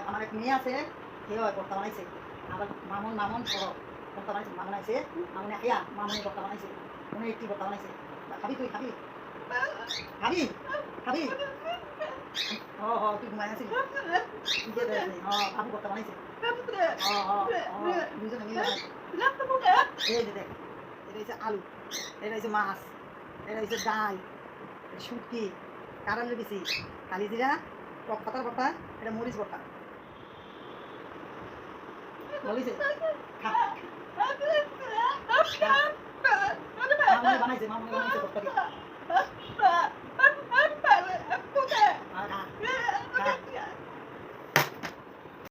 আমার এক মেয়ে আছে, সেও ভর্তা বানাইছে। আবার মামুন মামুন বড় ভর্তা বানাইছে, মামুন আছে, মামুনে খেয়া মামুনি ভর্তা বানাইছে, উনি একটি ভর্তা বানাইছে। খাবি তুই খাবি খাবি খাবি ও হ তুই ঘুমাই আছিস বাবু ভর্তা বানাইছে দুজনে মিলে এই যে দেখ, এটা হচ্ছে আলু, এটা হচ্ছে মাছ, এটা হচ্ছে ডাল, শুটকি, কাঁঠালের বিচি, কালি জিরা, টক পাতার ভর্তা, এটা মরিচ ভর্তা বলিছে মামুনি বানাইছে ভর্তা